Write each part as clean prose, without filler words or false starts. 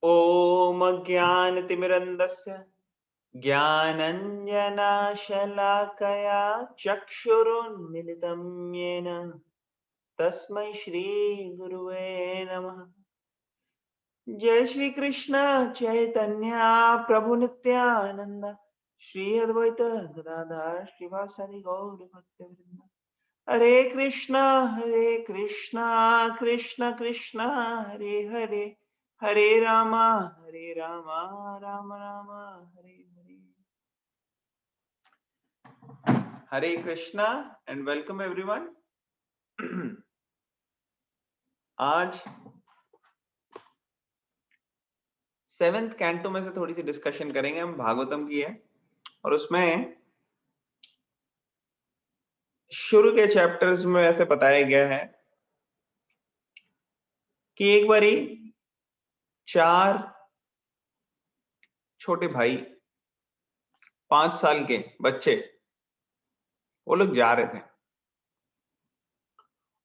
ॐ अज्ञानतिमिरन्धस्य ज्ञानञ्जनशलाकया चक्षुरुन्मिलितं येन तस्मै श्रीगुरुवे नमः। जय श्री कृष्ण चैतन्य प्रभु नित्यानंद श्री अद्वैत गदाधर श्रीवासादि गौर भक्तवृंद। हरे कृष्णा कृष्ण कृष्ण हरे हरे, हरे रामा राम राम हरे हरे। हरे कृष्णा एंड वेलकम एवरीवन। आज 7th कैंटो में से थोड़ी सी डिस्कशन करेंगे हम, भागवतम की है। और उसमें शुरू के चैप्टर्स में ऐसे बताया गया है कि एक बारी 4 छोटे भाई, 5 साल के बच्चे, वो लोग जा रहे थे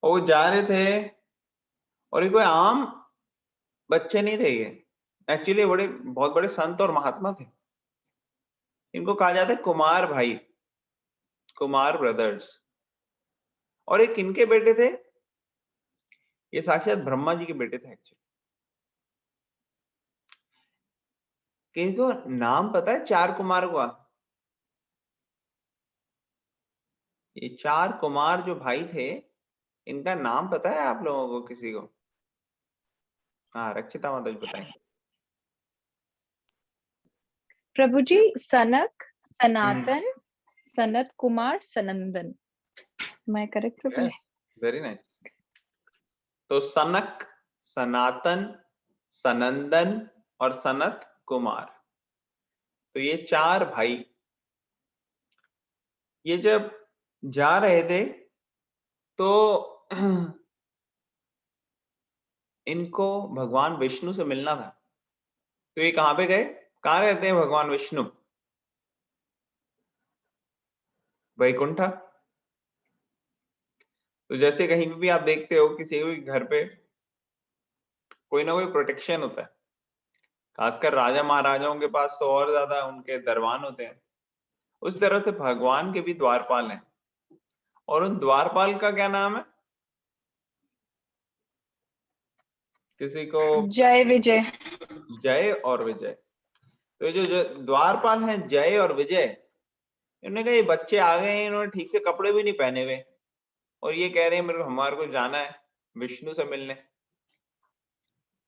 और वो जा रहे थे और ये कोई आम बच्चे नहीं थे। ये एक्चुअली बहुत बड़े संत और महात्मा थे। इनको कहा जाता है कुमार भाई, कुमार ब्रदर्स। और एक किनके बेटे थे? ये साक्षात ब्रह्मा जी के बेटे थे एक्चुअली। किनको नाम पता है 4 कुमार का? ये 4 कुमार जो भाई थे, इनका नाम पता है आप लोगों को किसी को? हाँ, रक्षिता माता जी बताएंगे। प्रभु जी, सनक, सनातन, सनत कुमार, सनंदन। मैं correct Prabhu ji? Very nice. तो सनक, सनातन, सनंदन और सनत कुमार, तो ये 4 भाई ये जब जा रहे थे तो इनको भगवान विष्णु से मिलना था। तो ये कहां पे गए? कहां रहते हैं भगवान विष्णु? वैकुंठ। तो जैसे कहीं पे भी आप देखते हो किसी भी घर पे कोई ना कोई प्रोटेक्शन होता है, खासकर राजा महाराजाओं के पास तो और ज्यादा उनके दरबान होते हैं। उस तरह से भगवान के भी द्वारपाल हैं। और उन द्वारपाल का क्या नाम है? किसी को? जय विजय। जय और विजय। तो ये जो द्वारपाल हैं जय और विजय, इन्होंने कहा ये बच्चे आ गए हैं, इन्होंने ठीक से कपड़े भी नहीं पहने हुए और ये कह रहे हैं मेरे को, हमारे को जाना है विष्णु से मिलने।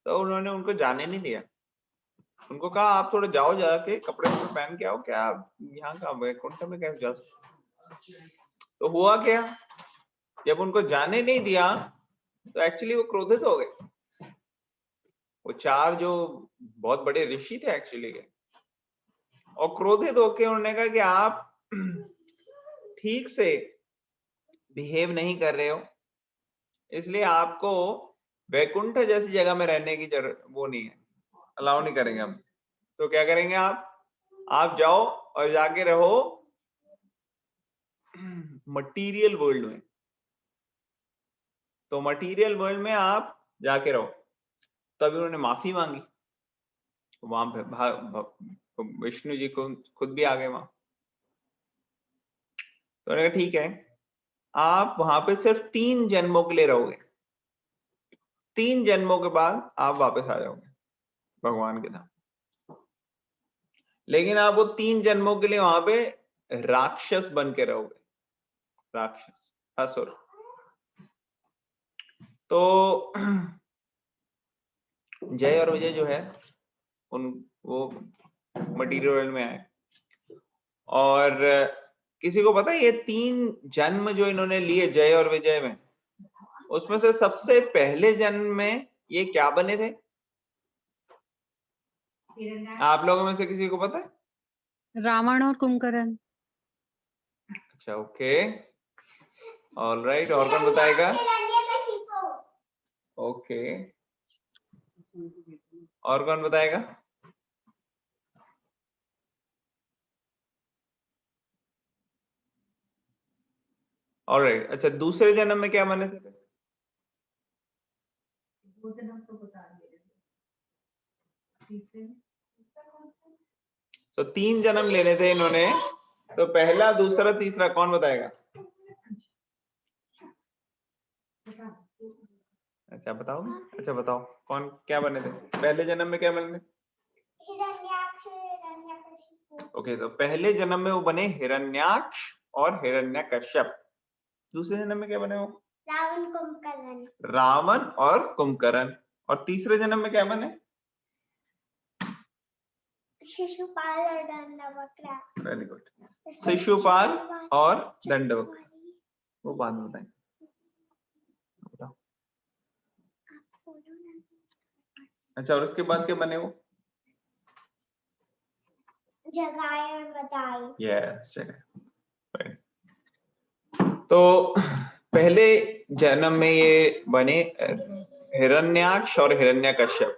तो उन्होंने उनको जाने नहीं दिया। उनको कहा आप थोड़ा जाओ, जाके कपड़े पहन के आओ, क्या यहाँ का वैकुंठ में कैसे जा सकते? तो हुआ क्या, जब उनको जाने नहीं दिया तो एक्चुअली वो क्रोधित हो गए। वो 4 जो बहुत बड़े ऋषि थे एक्चुअली के, और क्रोधित होकर उन्होंने कहा कि आप ठीक से बिहेव नहीं कर रहे हो, इसलिए आपको वैकुंठ जैसी जगह में रहने की जरूरत वो नहीं है, अलाउ नहीं करेंगे हम। तो क्या करेंगे आप जाओ और जाके रहो मटीरियल वर्ल्ड में। तो मटीरियल वर्ल्ड में आप जाके रहो। तभी उन्होंने माफी मांगी। वहां पे विष्णु जी को खुद भी आ गए वहां। तो उन्होंने कहा ठीक है, आप वहां पे सिर्फ 3 जन्मों के लिए रहोगे। 3 जन्मों के बाद आप वापस आ जाओगे भगवान के धाम। लेकिन आप वो 3 जन्मों के लिए वहां पे राक्षस बन के रहोगे, राक्षस, असुर। तो जय और विजय जो है वो मटीरियल वर्ल्ड में आए। और किसी को पता है ये 3 जन्म जो इन्होंने लिए जय और विजय में, उसमें से सबसे पहले जन्म में ये क्या बने थे? आप लोगों में से किसी को पता है? रावण और कुंभकर्ण। अच्छा, ओके, ऑलराइट। और कौन बताएगा? ओके, और कौन बताएगा? ऑलराइट, अच्छा, दूसरे जन्म में क्या बने थे? तो 3 जन्म लेने थे इन्होंने, तो पहला, दूसरा, तीसरा कौन बताएगा? अच्छा बताओ, अच्छा बताओ कौन क्या बने थे पहले जन्म में? क्या बने थे? ओके, तो पहले जन्म में वो बने हिरण्याक्ष और हिरण्यकश्यप। दूसरे जन्म में क्या बने वो? रावण कुंभकर्ण। रावण और कुंभकर्ण। और तीसरे जन्म में क्या बने? शिशुपाल और दंडवक्र। Very good. शिशुपाल और दंडवक्र, वो बाद में बताएंगे। बताओ। अच्छा, और उसके बाद क्या बने वो? जगाए और बताए। यस, जगह। तो पहले जन्म में ये बने हिरण्याक्ष और हिरण्यकश्यप।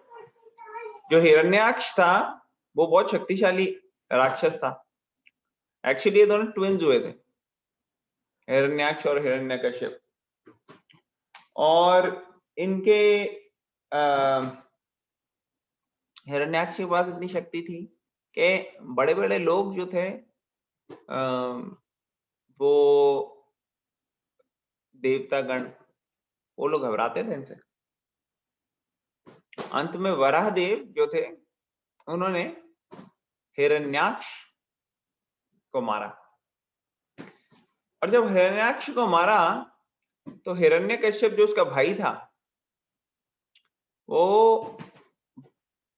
जो हिरण्याक्ष था वो बहुत शक्तिशाली राक्षस था। एक्चुअली ये दोनों ट्विंस हुए थे, हिरण्याक्ष और हिरण्यकश्यप। और इनके हिरण्याक्ष के पास इतनी शक्ति थी कि बड़े बड़े लोग जो थे वो देवता गण, वो लोग घबराते थे इनसे। अंत में वराह देव जो थे उन्होंने हिरण्याक्ष को मारा। और जब हिरण्याक्ष को मारा तो हिरण्यकश्यप जो उसका भाई था वो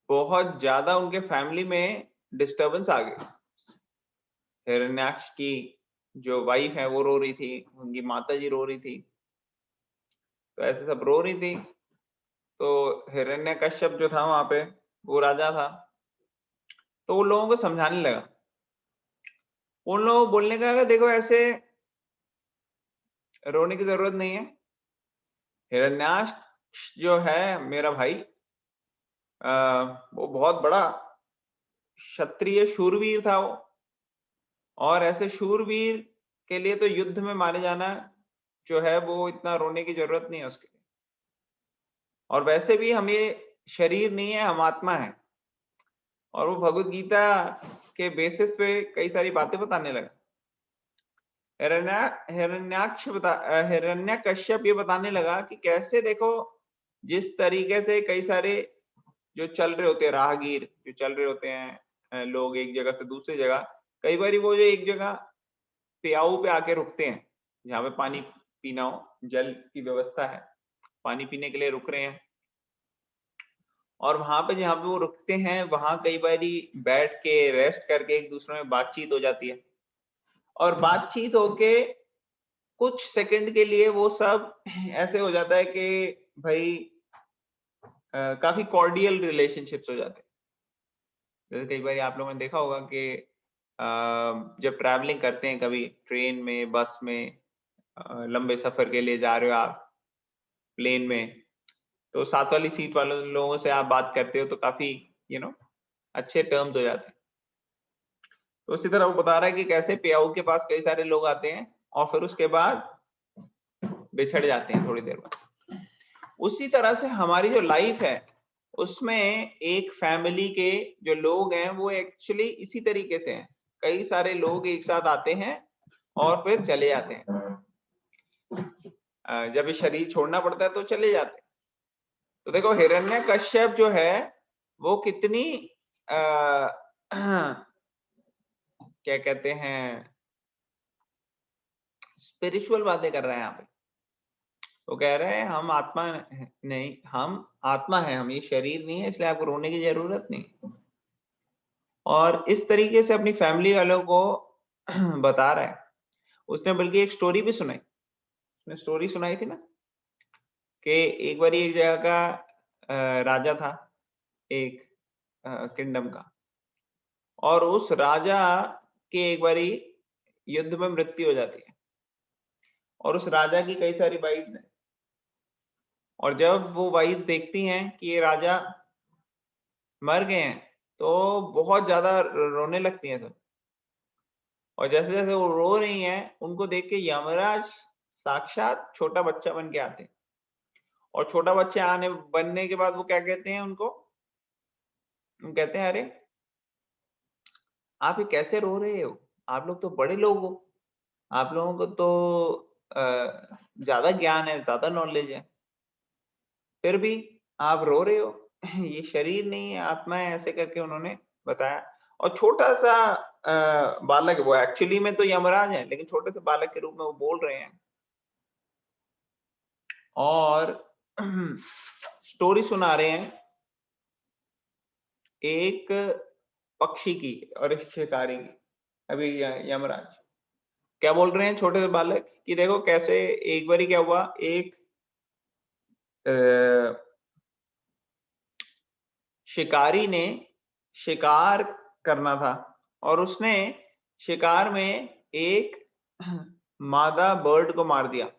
बहुत ज्यादा, उनके फैमिली में डिस्टरबेंस आ गई। हिरण्याक्ष की जो वाइफ है वो रो रही थी, उनकी माता जी रो रही थी, तो ऐसे सब रो रही थी। तो हिरण्यकश्यप जो था वहां पे, वो राजा था, तो वो लोगों को समझाने लगा। उन लोगों को बोलने का देखो ऐसे रोने की जरूरत नहीं है। हिरण्याक्ष जो है मेरा भाई, वो बहुत बड़ा क्षत्रिय शूरवीर था वो, और ऐसे शूरवीर के लिए तो युद्ध में मारे जाना जो है वो इतना रोने की जरूरत नहीं है उसके लिए। और वैसे भी हम ये शरीर नहीं है, हम आत्मा है। और वो भगवत गीता के बेसिस पे कई सारी बातें बताने लगा। हिरण्यकश्यप ये बताने लगा कि कैसे देखो, जिस तरीके से कई सारे जो चल रहे होते हैं राहगीर, जो चल रहे होते हैं लोग एक जगह से दूसरी जगह, कई बार वो जो एक जगह प्याऊ पे आके रुकते हैं जहाँ पे पानी पीना हो, जल की व्यवस्था है, पानी पीने के लिए रुक रहे हैं। और वहां पे जहाँ पे वो रुकते हैं वहां कई बारी बैठ के रेस्ट करके एक दूसरे में बातचीत हो जाती है। और बातचीत होके कुछ सेकंड के लिए वो सब ऐसे हो जाता है कि भाई काफी कॉर्डियल रिलेशनशिप्स हो जाते हैं। जैसे कई बार आप लोगों ने देखा होगा कि जब ट्रैवलिंग करते हैं कभी ट्रेन में, बस में, लंबे सफर के लिए जा रहे हो आप, प्लेन में, तो साथ वाली सीट वाले लोगों से आप बात करते हो तो काफी अच्छे टर्म्स हो जाते हैं। तो उसी तरह वो बता रहा है कि कैसे प्याऊ के पास कई सारे लोग आते हैं और फिर उसके बाद बिछड़ जाते हैं थोड़ी देर बाद। उसी तरह से हमारी जो लाइफ है उसमें एक फैमिली के जो लोग हैं वो एक्चुअली इसी तरीके से हैं। कई सारे लोग एक साथ आते हैं और फिर चले जाते हैं। जब ये शरीर छोड़ना पड़ता है तो चले जाते हैं। तो देखो हिरण्यकश्यप जो है वो कितनी क्या कहते हैं, स्पिरिचुअल बातें कर रहे हैं यहाँ पे। वो कह रहे हैं हम आत्मा नहीं, हम आत्मा है, हम ये शरीर नहीं है, इसलिए आपको रोने की जरूरत नहीं। और इस तरीके से अपनी फैमिली वालों को बता रहा है। उसने बल्कि एक स्टोरी भी सुनाई, उसने स्टोरी सुनाई थी ना कि एक बार एक जगह का राजा था, एक किंगडम का, और उस राजा के एक बारी युद्ध में मृत्यु हो जाती है और उस राजा की कई सारी वाइफ्स हैं। और जब वो वाइफ्स देखती हैं कि ये राजा मर गए हैं तो बहुत ज्यादा रोने लगती हैं सब। और जैसे जैसे वो रो रही हैं उनको देख के यमराज साक्षात छोटा बच्चा बन के आते हैं। और छोटा बच्चा बनने के बाद वो क्या कहते हैं उनको? हम कहते हैं, अरे आप ये कैसे रो रहे हो, आप लोग तो बड़े लोग हो, आप लोगों को तो ज्यादा ज्ञान है, ज्यादा नॉलेज है, फिर भी आप रो रहे हो। ये शरीर नहीं है, आत्मा है, ऐसे करके उन्होंने बताया। और छोटा सा बालक, वो एक्चुअली में तो यमराज है, लेकिन छोटे से बालक के रूप में वो बोल रहे हैं। और स्टोरी सुना रहे हैं एक पक्षी की और एक शिकारी की। अभी यमराज क्या बोल रहे हैं छोटे से बालक कि देखो कैसे एक बारी क्या हुआ, एक शिकारी ने शिकार करना था और उसने शिकार में एक मादा बर्ड को मार दिया,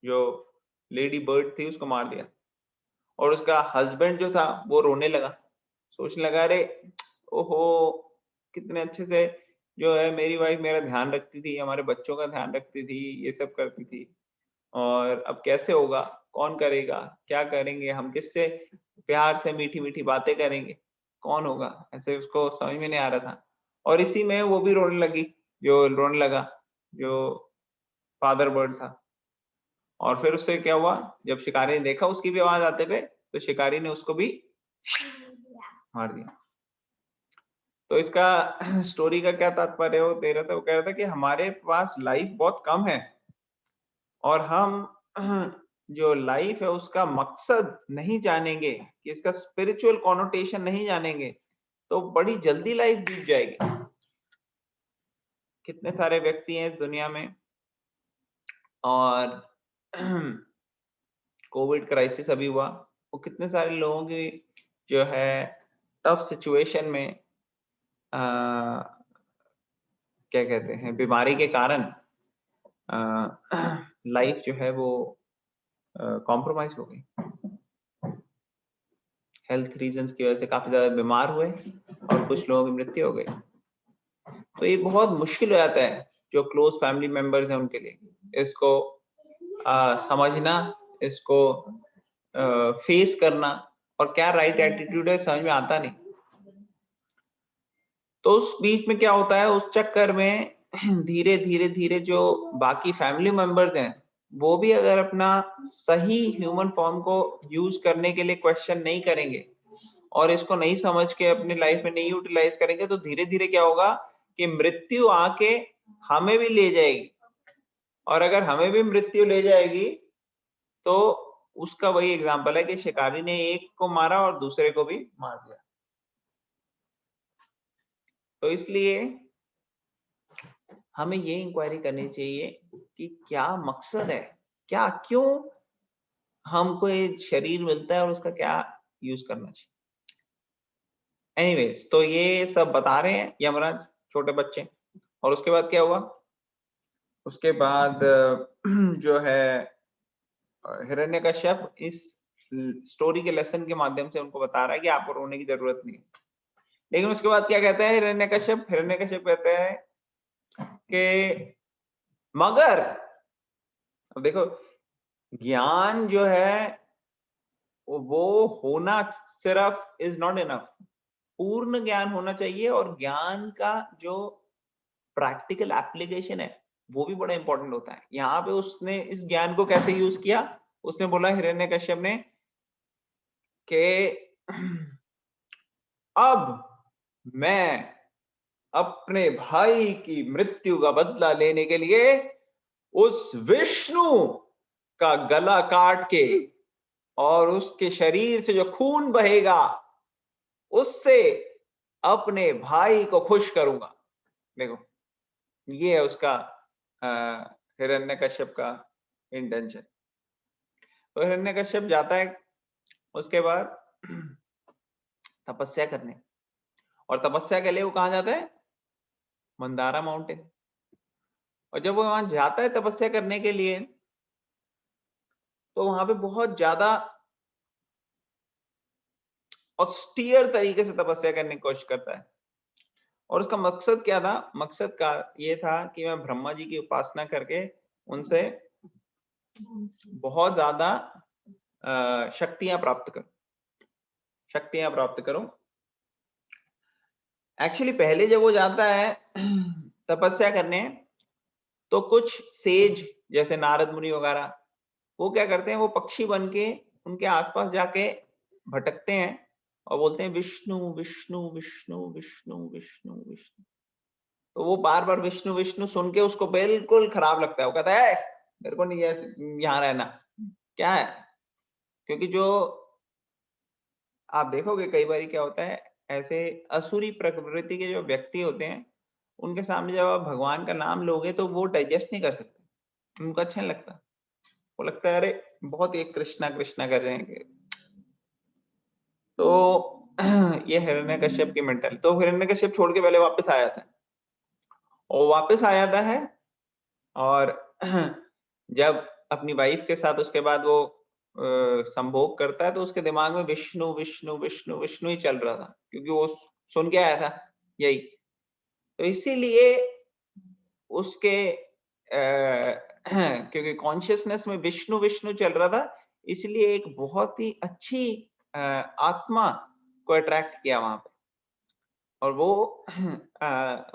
जो लेडी बर्ड थी उसको मार दिया। और उसका हस्बैंड जो था वो रोने लगा, सोचने लगा, अरे ओहो, कितने अच्छे से जो है मेरी वाइफ मेरा ध्यान रखती थी, हमारे बच्चों का ध्यान रखती थी, ये सब करती थी, और अब कैसे होगा, कौन करेगा, क्या करेंगे हम, किससे प्यार से मीठी मीठी बातें करेंगे, कौन होगा, ऐसे उसको समझ में नहीं आ रहा था। और इसी में वो भी रोने लगी, जो रोने लगा, जो फादर बर्ड था। और फिर उससे क्या हुआ, जब शिकारी ने देखा उसकी भी आवाज आते पे, तो शिकारी ने उसको भी मार दिया। तो इसका स्टोरी का क्या तात्पर्य हो दे रहा था, वो कह रहा था कि हमारे पास लाइफ बहुत कम है, और हम जो लाइफ है उसका मकसद नहीं जानेंगे, कि इसका स्पिरिचुअल कॉनोटेशन नहीं जानेंगे, तो बड़ी जल्दी लाइफ बीत जाएगी। कितने सारे व्यक्ति हैं इस दुनिया में, और कोविड क्राइसिस अभी हुआ, वो कितने सारे लोगों की जो है टफ सिचुएशन में क्या कहते हैं, बीमारी के कारण लाइफ जो है वो कॉम्प्रोमाइज हो गई। हेल्थ रीजंस की वजह से काफी ज्यादा बीमार हुए और कुछ लोगों की मृत्यु हो गई। तो ये बहुत मुश्किल हो जाता है जो क्लोज फैमिली मेंबर्स हैं उनके लिए, इसको समझना, इसको फेस करना, और क्या राइट एटीट्यूड है समझ में आता नहीं। तो उस बीच में क्या होता है, उस चक्कर में धीरे धीरे धीरे जो बाकी फैमिली मेंबर्स हैं वो भी अगर अपना सही ह्यूमन फॉर्म को यूज करने के लिए क्वेश्चन नहीं करेंगे और इसको नहीं समझ के अपनी लाइफ में नहीं यूटिलाइज करेंगे, तो धीरे धीरे क्या होगा कि मृत्यु आके हमें भी ले जाएगी। और अगर हमें भी मृत्यु ले जाएगी तो उसका वही एग्जाम्पल है कि शिकारी ने एक को मारा और दूसरे को भी मार दिया। तो इसलिए हमें ये इंक्वायरी करनी चाहिए कि क्या मकसद है, क्या क्यों हमको ये शरीर मिलता है और उसका क्या यूज करना चाहिए। एनीवेज, तो ये सब बता रहे हैं यमराज छोटे बच्चे। और उसके बाद क्या हुआ, उसके बाद जो है हिरण्यकश्यप इस स्टोरी के लेसन के माध्यम से उनको बता रहा है कि आपको रोने की जरूरत नहीं। लेकिन उसके बाद क्या कहता है हिरण्यकश्यप कहते हैं कि मगर, अब देखो, ज्ञान जो है वो होना सिर्फ इज नॉट इनफ, पूर्ण ज्ञान होना चाहिए, और ज्ञान का जो प्रैक्टिकल एप्लीकेशन है वो भी बड़ा इंपॉर्टेंट होता है। यहाँ पे उसने इस ज्ञान को कैसे यूज किया, उसने बोला हिरण्यकश्यप ने कि अब मैं अपने भाई की मृत्यु का बदला लेने के लिए उस विष्णु का गला काट के और उसके शरीर से जो खून बहेगा उससे अपने भाई को खुश करूंगा। देखो, ये है उसका हिरण्यकश्यप का इंटेंशन। तो हिरण्यकश्यप जाता है उसके बाद तपस्या करने, और तपस्या के लिए वो कहां जाता है, मंदारा माउंटेन। और जब वो वहां जाता है तपस्या करने के लिए, तो वहां पे बहुत ज्यादा ऑस्टियर तरीके से तपस्या करने की कोशिश करता है। और उसका मकसद क्या था, मकसद का ये था कि मैं ब्रह्मा जी की उपासना करके उनसे बहुत ज्यादा शक्तियां प्राप्त करूं। शक्तियां प्राप्त करो। एक्चुअली पहले जब वो जाता है तपस्या करने, तो कुछ सेज जैसे नारद मुनि वगैरह वो क्या करते हैं, वो पक्षी बन के उनके आसपास जाके भटकते हैं और बोलते हैं विष्णु विष्णु विष्णु विष्णु विष्णु विष्णु। तो वो बार बार विष्णु विष्णु सुन के उसको बिल्कुल खराब लगता है। वो कहता है मेरे को नहीं यहाँ रहना। क्या है, क्योंकि जो आप देखोगे कई बार क्या होता है, ऐसे असुरी प्रकृति के जो व्यक्ति होते हैं उनके सामने जब आप भगवान का नाम लोगे तो वो डाइजेस्ट नहीं कर सकते, उनको अच्छा नहीं लगता। वो लगता है अरे बहुत ये कृष्णा कृष्णा कर रहे हैं। तो ये हिरण्यकश्यप की मेंटल। तो हिरण्यकश्यप छोड़ के पहले वापस आया था, और वापस आ जाता है, और जब अपनी वाइफ के साथ उसके बाद वो संभोग करता है तो उसके दिमाग में विष्णु विष्णु विष्णु विष्णु ही चल रहा था, क्योंकि वो सुन के आया था यही। तो इसीलिए उसके क्योंकि कॉन्शियसनेस में विष्णु विष्णु चल रहा था, इसलिए एक बहुत ही अच्छी आत्मा को अट्रैक्ट किया वहां पे, और वो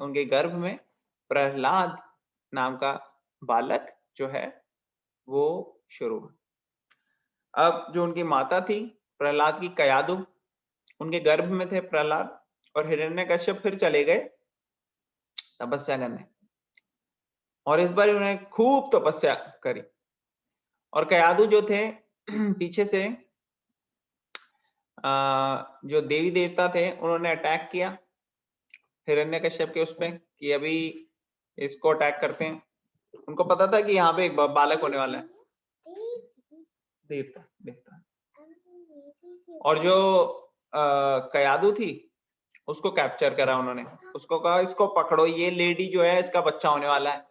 उनके गर्भ में प्रहलाद नाम का बालक जो है वो शुरू हुआ। अब जो उनकी माता थी प्रहलाद की, कयादु, उनके गर्भ में थे प्रहलाद, और हिरण्यकश्यप फिर चले गए तपस्या करने, और इस बार उन्होंने खूब तपस्या करी। और कयादु जो थे पीछे से जो देवी देवता थे उन्होंने अटैक किया हिरण्यकश्यप के उसपे कि अभी इसको अटैक करते हैं। उनको पता था कि यहाँ पे एक बालक होने वाला है, देवता देवता। और जो कयादु थी उसको कैप्चर करा उन्होंने, उसको कहा इसको पकड़ो, ये लेडी जो है इसका बच्चा होने वाला है।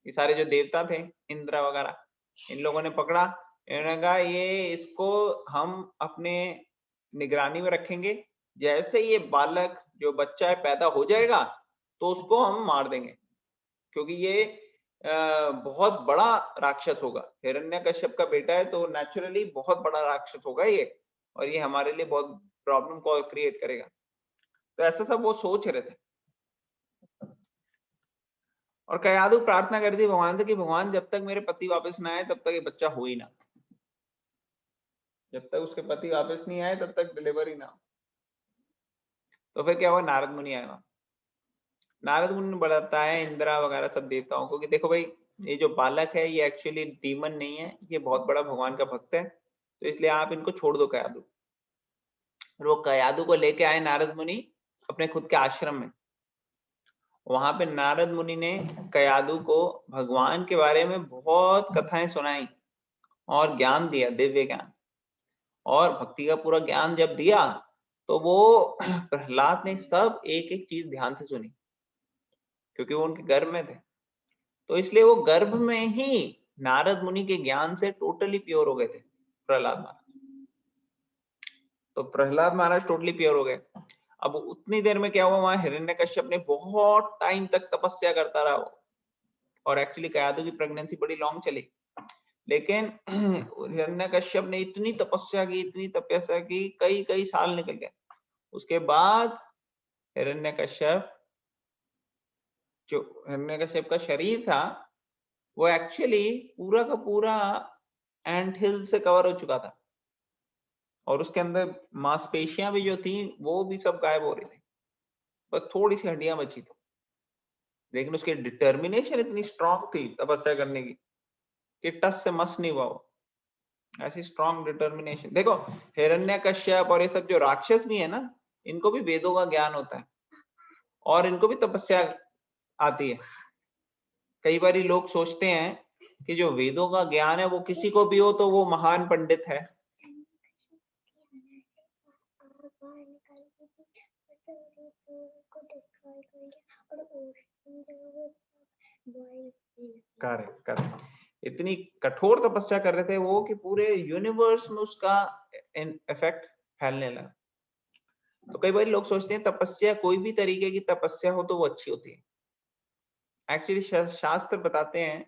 ये सारे जो देवता थे इंद्र वगैरह, इन लोगों ने पकड़ा। इन्होंने कहा ये इसको हम अपने निगरानी में रखेंगे, जैसे ये बालक जो बच्चा है पैदा हो जाएगा तो उसको हम मार देंगे, क्योंकि ये बहुत बड़ा राक्षस होगा। हिरण्यकश्यप का बेटा है तो नेचुरली बहुत बड़ा राक्षस होगा ये, और ये हमारे लिए बहुत प्रॉब्लम को क्रिएट करेगा। तो ऐसा सब वो सोच रहे थे। और कयादु प्रार्थना करती थी भगवान से कि भगवान जब तक मेरे पति वापस ना आए तब तक ये बच्चा हो ही ना, जब तक उसके पति वापस नहीं आए तब तक डिलीवर ही ना हो। तो फिर क्या हुआ, नारद मुनि आए वहां। नारद मुनि ने बताया इंद्रा वगैरह सब देवताओं को कि देखो भाई ये जो बालक है ये एक्चुअली डीमन नहीं है, ये बहुत बड़ा भगवान का भक्त है, तो इसलिए आप इनको छोड़ दो कयादु। और वो कयादु को लेके आए नारद मुनि अपने खुद के आश्रम में। वहां पे नारद मुनि ने कयादु को भगवान के बारे में बहुत कथाएं सुनाई और ज्ञान दिया, दिव्य ज्ञान। और भक्ति का पूरा ज्ञान जब दिया तो वो प्रहलाद ने सब एक एक चीज ध्यान से सुनी, क्योंकि वो उनके गर्भ में थे। तो इसलिए वो गर्भ में ही नारद मुनि के ज्ञान से टोटली प्योर हो गए थे प्रहलाद महाराज। तो प्रहलाद महाराज टोटली प्योर हो गए। अब उतनी देर में क्या हुआ, वहां हिरण्यकश्यप ने बहुत टाइम तक तपस्या करता रहा वो, और एक्चुअली कयादु की प्रेगनेंसी बड़ी लॉन्ग चली, लेकिन हिरण्यकश्यप ने इतनी तपस्या की, इतनी तपस्या की, कई कई साल निकल गए। उसके बाद हिरण्यकश्यप, जो हिरण्यकश्यप का शरीर था वो एक्चुअली पूरा का पूरा एंट हिल से कवर हो चुका था, और उसके अंदर मांसपेशियां भी जो थी वो भी सब गायब हो रही थी, बस थोड़ी सी हड्डियां बची थी। लेकिन उसकी डिटर्मिनेशन इतनी स्ट्रांग थी तपस्या करने की कि टस से मस नहीं हुआ वो, ऐसी स्ट्रांग डिटर्मिनेशन। देखो हिरण्यकश्यप और ये सब जो राक्षस भी है ना, इनको भी वेदों का ज्ञान होता है और इनको भी तपस्या आती है। कई बार लोग सोचते हैं कि जो वेदों का ज्ञान है वो किसी को भी हो तो वो महान पंडित है। करेक्ट करेक्ट, इतनी कठोर तपस्या कर रहे थे वो कि पूरे यूनिवर्स में उसका इफेक्ट फैलने लगा। तो कई बार लोग सोचते हैं तपस्या, कोई भी तरीके की तपस्या हो तो वो अच्छी होती है। एक्चुअली शास्त्र बताते हैं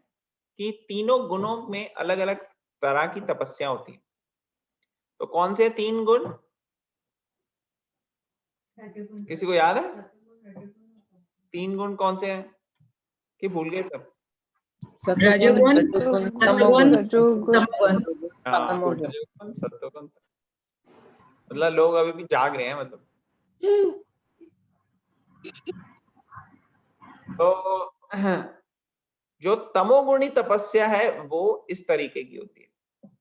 कि तीनों गुणों में अलग अलग तरह की तपस्या होती है। तो कौन से तीन गुण? किसी को याद है 3 गुण कौन से हैं कि भूल गए सब? रजोगुण, तमोगुण, रजोगुण, हाँ, रजोगुण, सत्वगुण। मतलब लोग अभी भी जाग रहे हैं मतलब। तो जो तमोगुणी तपस्या है वो इस तरीके की होती है।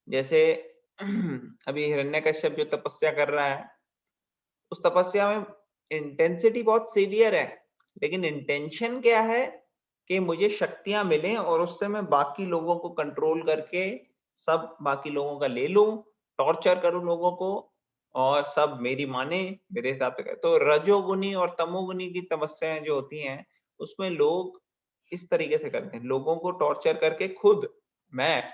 जैसे अभी हिरण्यकश्यप जो तपस्या कर रहा है, उस तपस्या में इंटेंसिटी बहुत सीवियर है, लेकिन इंटेंशन क्या है कि मुझे शक्तियां मिलें और उससे मैं बाकी लोगों को कंट्रोल करके सब बाकी लोगों का ले लूं, टॉर्चर करूं लोगों को और सब मेरी माने, मेरे हिसाब से। तो रजोगुनी और तमोगुनी की तपस्याएं जो होती हैं उसमें लोग इस तरीके से करते हैं, लोगों को टॉर्चर करके खुद मैं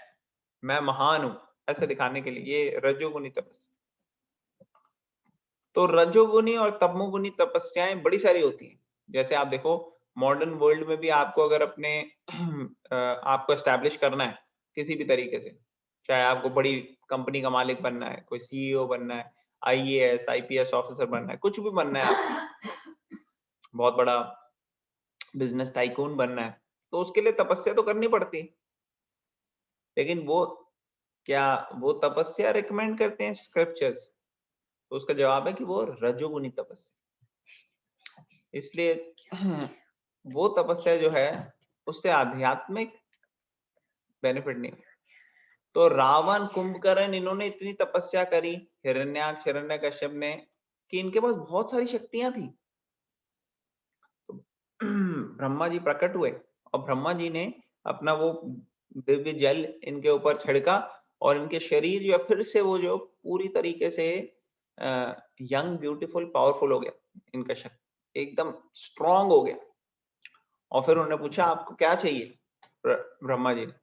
महान हूं ऐसे दिखाने के लिए, ये रजोगुनी तपस्या। तो रजोगुनी और तमोगुनी तपस्याएं बड़ी सारी होती हैं। जैसे आप देखो मॉडर्न वर्ल्ड में भी आपको अगर अपने आपको एस्टैब्लिश करना है किसी भी तरीके से, चाहे आपको बड़ी कंपनी का मालिक बनना है, कोई सीईओ बनना है, आईएएस आईपीएस ऑफिसर बनना है, कुछ भी बनना है आपको, बहुत बड़ा बिजनेस टाइकून बनना है, तो उसके लिए तपस्या तो करनी पड़ती है। लेकिन वो तपस्या रिकमेंड करते हैं स्क्रिप्चर्स? तो उसका जवाब है कि वो रजोगुनी तपस्या। इसलिए वो तपस्या जो है उससे आध्यात्मिक बेनिफिट नहीं। तो रावण, कुंभकर्ण, इन्होंने इतनी तपस्या करी, हिरण्याक्ष, हिरण्यकश्यप ने, कि इनके पास बहुत सारी शक्तियां थी। तो ब्रह्मा जी प्रकट हुए और ब्रह्मा जी ने अपना वो दिव्य जल इनके ऊपर छिड़का और इनके शरीर जो फिर से वो जो पूरी तरीके से यंग, ब्यूटीफुल, पावरफुल हो गया, इनका शक्ति एकदम स्ट्रांग हो गया। और फिर उन्होंने पूछा आपको क्या चाहिए ब्रह्मा जी ने।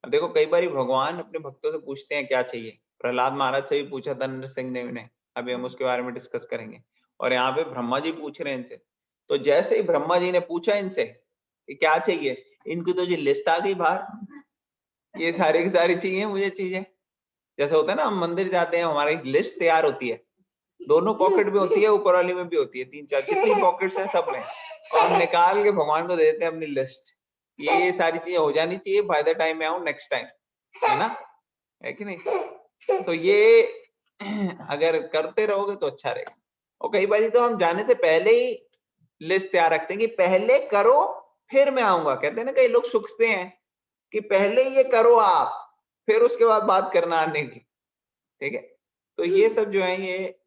अब देखो कई बार भगवान अपने भक्तों से पूछते हैं क्या चाहिए। प्रहलाद महाराज से भी पूछा था नरसिंह देव ने, अभी हम उसके बारे में डिस्कस करेंगे। और यहाँ पे ब्रह्मा जी पूछ रहे हैं इनसे। तो जैसे ही ब्रह्मा जी ने पूछा इनसे कि क्या चाहिए, इनकी तो जो लिस्ट आ गई बाहर, ये सारी की सारी चाहिए मुझे चीजें। जैसे होता है ना, हम मंदिर जाते हैं, हमारी लिस्ट तैयार होती है, दोनों पॉकेट में होती है, ऊपर वाली में भी होती है, 3-4 जितनी पॉकेट्स हैं सब में, और हम निकाल के भगवान को दे देते हैं अपनी लिस्ट। ये सारी चीजें हो जानी चाहिए बाय द टाइम मैं आऊं नेक्स्ट टाइम, है ना, है कि नहीं? तो ये अगर करते रहोगे तो अच्छा रहेगा। और कई बार तो हम जाने से पहले ही लिस्ट तैयार रखते हैं कि पहले करो फिर मैं आऊंगा। कहते हैं ना कई लोग सोचते हैं कि पहले ये करो आप, फिर उसके बाद बात करना आने की। ठीक है, तो ये सब जो है ये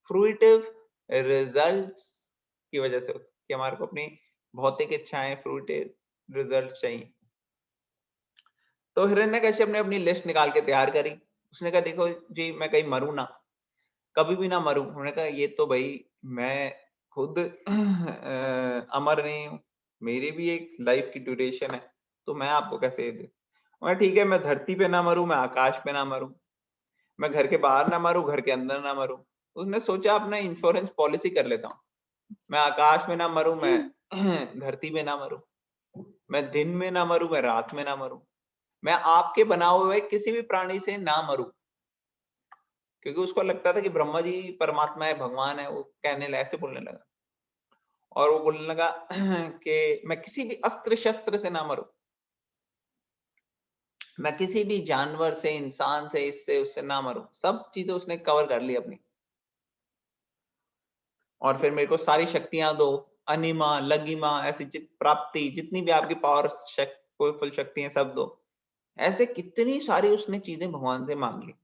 फ्रूटिव रिजल्ट्स की वजह से होती है कि हमारे को अपनी भौतिक इच्छाएं, फ्रूटिव रिजल्ट चाहिए। तो हिरण्यकश्यप ने अपनी लिस्ट निकाल के तैयार करी। उसने कहा देखो जी मैं कहीं मरूं ना, कभी भी ना मरूं। उन्होंने कहा ये तो भाई मैं खुद अमर नहीं हूं, मेरी भी एक लाइफ की ड्यूरेशन है, तो मैं आपको कैसे दे। मैं ठीक है, मैं धरती पे ना मरूं, मैं आकाश पे ना मरूं, मैं घर के बाहर ना मरूं, घर के अंदर ना मरूं। उसने सोचा अपना इंश्योरेंस पॉलिसी कर लेता हूँ, मैं आकाश में ना मरूं, मैं धरती में ना मरूं, मैं दिन में ना मरूं, मैं रात में ना मरूं, मैं आपके बनाए हुए किसी भी प्राणी से ना मरूं। क्योंकि उसको लगता था कि ब्रह्मा जी परमात्मा है, भगवान है, वो कहने लगा, ऐसे बोलने लगा। और वो बोलने लगा कि मैं किसी भी अस्त्र शस्त्र से ना मरूं, मैं किसी भी जानवर से, इंसान से, इससे उससे ना मरूं। सब चीजें उसने कवर कर ली अपनी। और फिर मेरे को सारी शक्तियां दो, अनिमा, लगिमा, ऐसी प्राप्ति, जितनी भी आपकी पावर फुल शक्ति है सब दो। ऐसे कितनी सारी उसने चीजें भगवान से मांग ली।